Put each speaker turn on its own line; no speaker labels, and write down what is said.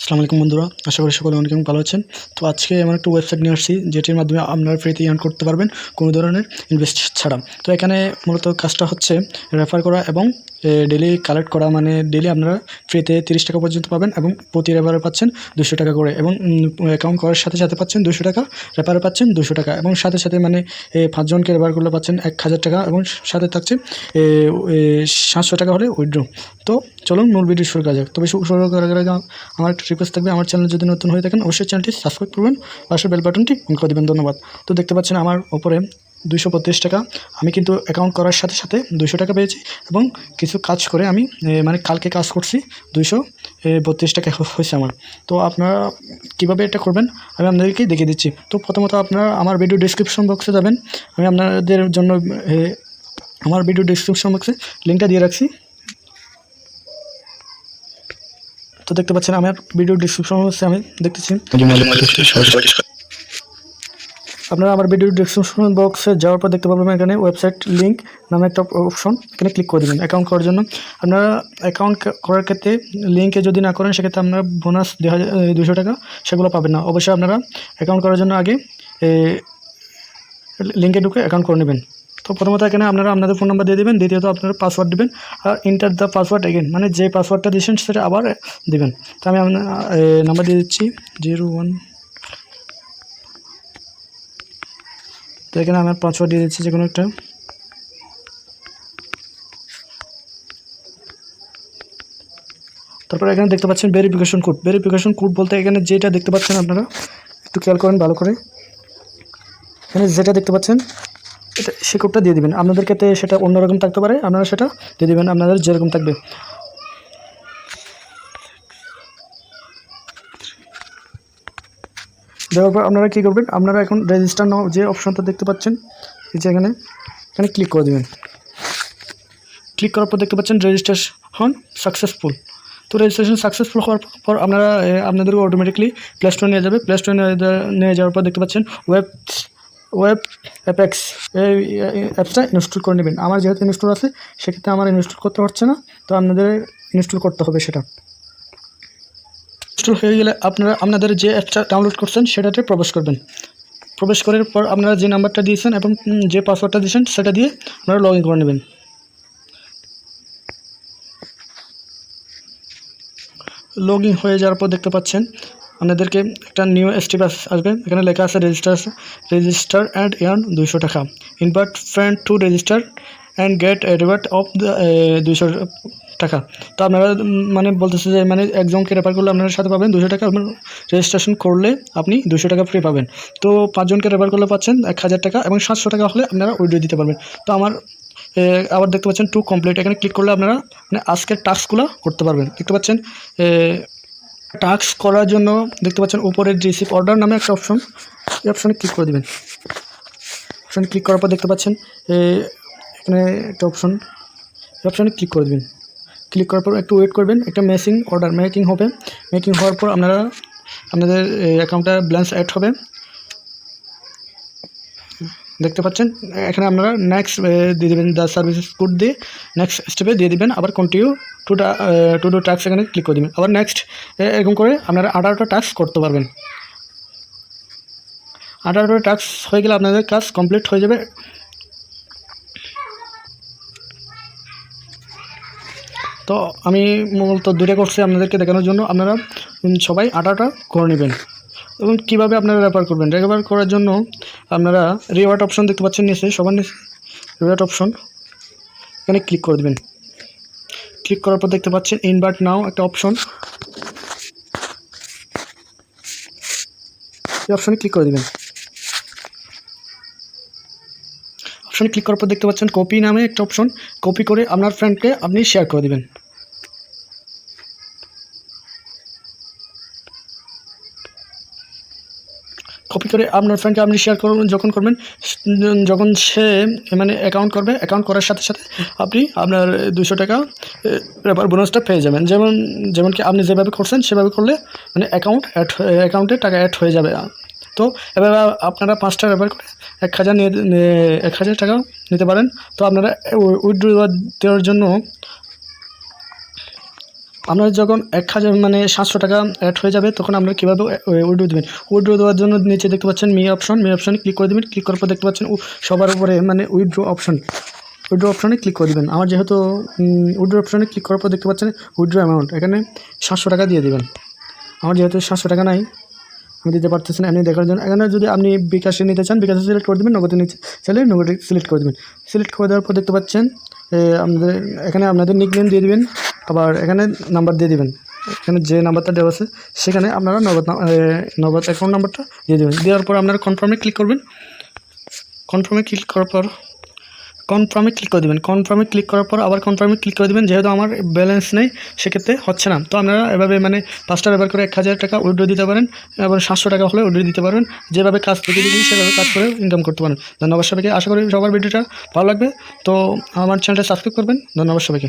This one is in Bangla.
আসসালামু আলাইকুম বন্ধুরা, আশা করি সকলে অনেক ভালো আছেন। তো আজকে এমন একটা ওয়েবসাইট নিয়ে আসছি যেটির মাধ্যমে আপনারা ফ্রিতে আর্ন করতে পারবেন কোনো ধরনের ইনভেস্ট ছাড়া। তো এখানে মূলত কাজটা হচ্ছে রেফার করা এবং ডেলি কালেক্ট করা, মানে ডেলি আপনারা ফ্রিতে 30 টাকা পর্যন্ত পাবেন এবং প্রতি রেফারে পাচ্ছেন 200 টাকা করে, এবং অ্যাকাউন্ট করার সাথে সাথে পাচ্ছেন 200 টাকা, রেফারে পাচ্ছেন 200 টাকা, এবং সাথে সাথে মানে 5 জনকে রেফার করলে পাচ্ছেন 1000 টাকা, এবং সাথে থাকছে 700 টাকা হলে উইথড্র। তো চলুন মূল ভিডিও শুরু করা যাক। তবে শুরু করার আগে আমার একটা রিকোয়েস্ট থাকবে, আমার চ্যানেল যদি নতুন হয়ে থাকেন অবশ্যই চ্যানেলটি সাবস্ক্রাইব করবেন, পাশের বেল বাটনটি অন করে দেবেন। ধন্যবাদ। তো দেখতে পাচ্ছেন আমার ওপরে 232 টাকা, আমি কিন্তু অ্যাকাউন্ট করার সাথে সাথে 200 টাকা পেয়েছি, এবং কিছু কাজ করে আমি মানে কালকে কাজ করছি 232 টাকা হয়েছে আমার। তো আপনারা কীভাবে এটা করবেন আমি আপনাদেরকেই দেখিয়ে দিচ্ছি। তো প্রথমত আপনারা আমার ভিডিও ডিসক্রিপশন বক্সে যাবেন, আমি আপনাদের জন্য আমার ভিডিও ডিসক্রিপশন বক্সে লিঙ্কটা দিয়ে রাখছি। তো দেখতে পাচ্ছেন আমার ভিডিও ডিসক্রিপশন বক্সে আমি দেখতেছি, আপনারা আমার ভিডিও ডিসক্রিপশন বক্সে যাওয়ার পর দেখতে পাবেন এখানে ওয়েবসাইট লিঙ্ক নামে একটা অপশন, এখানে ক্লিক করে দেবেন অ্যাকাউন্ট করার জন্য। আপনারা অ্যাকাউন্ট করার ক্ষেত্রে লিঙ্কে যদি না করেন সেক্ষেত্রে আপনারা বোনাস 200 টাকা সেগুলো পাবেন না। অবশ্যই আপনারা অ্যাকাউন্ট করার জন্য আগে লিঙ্কে ঢুকে অ্যাকাউন্ট করে নেবেন। তো প্রথমত এখানে আপনারা আপনাদের ফোন নাম্বার দিয়ে দেবেন, দ্বিতীয়ত আপনারা পাসওয়ার্ড দেবেন, আর ইন্টার দ্য পাসওয়ার্ড এগেন, মানে যে পাসওয়ার্ডটা দিয়েছেন সেটা আবার দেবেন। তো আমি নাম্বার দিয়ে দিচ্ছি 01। তো এখানে আমার পাসওয়ার্ড দিয়ে দিচ্ছি যে কোনো একটা। তারপর এখানে দেখতে পাচ্ছেন ভেরিফিকেশন কোড। ভেরিফিকেশন কোড বলতে এখানে যেটা দেখতে পাচ্ছেন আপনারা একটু খেয়াল করেন ভালো করে, এখানে যেটা দেখতে পাচ্ছেন এটা সে কোডটা দিয়ে দেবেন। আপনাদের ক্ষেত্রে সেটা অন্যরকম থাকতে পারে, আপনারা সেটা দিয়ে দেবেন আপনাদের যেরকম থাকবে। দেওয়ার পর আপনারা কী করবেন, আপনারা এখন রেজিস্টার নাও যে অপশনটা দেখতে পাচ্ছেন এই যে এখানে ক্লিক করে দেবেন। ক্লিক করার পর দেখতে পাচ্ছেন রেজিস্ট্রেশন সাকসেসফুল। তো রেজিস্ট্রেশন সাকসেসফুল হওয়ার পর আপনারা আপনাদেরকে অটোমেটিকলি প্লে স্টোরে নিয়ে যাবে। প্লে স্টোরে নিয়ে যাওয়ার পর দেখতে পাচ্ছেন ওয়েব অ্যাপেক্স, এই অ্যাপসটা ইনস্টল করে নেবেন। আমার যেহেতু ইনস্টল আছে সেক্ষেত্রে আমার ইনস্টল করতে হচ্ছে না, তো আপনাদের ইনস্টল করতে হবে। সেটা ইনস্টল হয়ে গেলে আপনারা আপনাদের যে অ্যাপসটা ডাউনলোড করছেন সেটাতে প্রবেশ করবেন। প্রবেশ করার পর আপনারা যে নাম্বারটা দিয়েছেন এবং যে পাসওয়ার্ডটা দিয়েছেন সেটা দিয়ে আপনারা লগ ইন করে নেবেন। লগ ইন হয়ে যাওয়ার পর দেখতে পাচ্ছেন আপনাদেরকে একটা নিউ স্টেপ আসবে, এখানে লেখা আছে রেজিস্টার অ্যান্ড এয়ার্ন 200 টাকা, invite friend to register and get A reward of 200 টাকা। তো আপনারা মানে বলতেছে যে মানে একজনকে রেফার করলে আপনার সাথে পাবেন 200 টাকা, আপনার রেজিস্ট্রেশন করলে আপনি 200 টাকা ফ্রি পাবেন। তো 5 জনকে রেফার করলে পাচ্ছেন 1000 টাকা, এবং 700 টাকা হলে আপনারা উইথড্র দিতে পারবেন। তো আমার আবার দেখতে পাচ্ছেন টু কমপ্লিট, এখানে ক্লিক করলে আপনারা মানে আজকের টাস্কগুলো করতে পারবেন। দেখতে পাচ্ছেন টাস্ক করার জন্য দেখতে পাচ্ছেন উপরে রিসিভ অর্ডার নামে একটা অপশন, এই অপশানে ক্লিক করে দেবেন। অপশানে ক্লিক করার পর দেখতে পাচ্ছেন এখানে একটা অপশন, এই অপশানে ক্লিক করে দেবেন। ক্লিক করার পর একটু ওয়েট করবেন, একটা মেকিং হবে। মেকিং হওয়ার পর আপনারা আপনাদের অ্যাকাউন্টটা ব্যালেন্স অ্যাড হবে। দেখতে পাচ্ছেন এখানে আপনারা নেক্সট দিয়ে দেবেন, দ্য সার্ভিস কোড দিয়ে নেক্সট স্টেপে দিয়ে দেবেন। আবার কন্টিনিউ টু ডু টাস্ক এখানে ক্লিক করে দেবেন। আবার নেক্সট এরকম করে আপনারা 18টা টাস্ক করতে পারবেন। 18টা টাস্ক হয়ে গেলে আপনাদের কাজ কমপ্লিট হয়ে যাবে। তো আমি মূলত দূরে করছি আপনাদেরকে দেখানোর জন্য, আপনারা সবাই 18টা করে নেবেন। এবং কীভাবে আপনারা রেফার করবেন, রেফার করার জন্য আপনারা রিওয়ার্ড অপশন দেখতে পাচ্ছেন নিচে, সবার নিচে রিওয়ার্ড অপশন, এখানে ক্লিক করে দেবেন। ক্লিক করার পর দেখতে পাচ্ছেন ইনভাইট নাও একটা অপশন, এই অপশনে ক্লিক করে দেবেন। অপশনে ক্লিক করার পর দেখতে পাচ্ছেন কপি নামে একটা অপশন, কপি করে আপনার ফ্রেন্ডকে আপনি শেয়ার করে দেবেন। কপি করে আপনার ফ্রেন্ডকে আপনি শেয়ার করবেন, যখন সে মানে অ্যাকাউন্ট করবে, অ্যাকাউন্ট করার সাথে সাথে আপনি আপনার 200 টাকা রেফার বোনাসটা পেয়ে যাবেন। যেমন কি আপনি যেভাবে করছেন সেভাবে করলে মানে অ্যাকাউন্টে টাকা অ্যাড হয়ে যাবে। তো এবার আপনারা 5টা রেফার করে 1000 টাকা নিতে পারেন। তো আপনারা উইথড্র দেওয়ার জন্য আপনার যখন 1000 মানে 700 টাকা অ্যাড হয়ে যাবে তখন আপনারা কীভাবে উইথড্র দেবেন। উইথড্র দেওয়ার জন্য নিচে দেখতে পাচ্ছেন মি অপশনে ক্লিক করে দেবেন। ক্লিক করার পর দেখতে পাচ্ছেন সবার উপরে মানে উইথড্র অপশনে ক্লিক করে দেবেন। আমার যেহেতু উইথড্র অপশনে ক্লিক করার পর দেখতে পাচ্ছেন উইথড্র অ্যামাউন্ট, এখানে 700 টাকা দিয়ে দেবেন। আমার যেহেতু 700 টাকা নাই, আমি দিতে পারতেছি না। এমনি দেখার জন্য এখানে যদি আপনি বিকাশে নিতে চান বিকাশে সিলেক্ট করে দেবেন, নগদে নিতে চাইলে নগদে সিলেক্ট করে দেবেন। সিলেক্ট করে দেওয়ার পর দেখতে পাচ্ছেন আপনাদের এখানে আপনাদের নিকনেম দিয়ে দেবেন, আবার এখানে নাম্বার দিয়ে দেবেন। এখানে যে নাম্বারটা দেওয়া আছে সেখানে আপনারা নগদ অ্যাকাউন্ট নাম্বারটা দিয়ে দেবেন। দেওয়ার পর আপনারা কনফার্মে ক্লিক করবেন। কনফার্মে ক্লিক করার পর কনফার্মে ক্লিক করে দেবেন। কনফার্মে ক্লিক করার পর আবার কনফার্মে ক্লিক করে দেবেন। যেহেতু আমার ব্যালেন্স নেই সেক্ষেত্রে হচ্ছে না। তো আপনারা এভাবে মানে 5টা ব্যবহার করে 1000 টাকা উইথড্র দিতে পারেন, এবং 700 টাকা হলে উইথড্র দিতে পারবেন। যেভাবে কাজ থেকে দিন সেভাবে কাজ করে ইনকাম করতে পারেন। ধন্যবাদ সবাইকে। আশা করি সবার ভিডিওটা ভালো লাগবে। তো আমার চ্যানেলটা সাবস্ক্রাইব করবেন। ধন্যবাদ সবাইকে।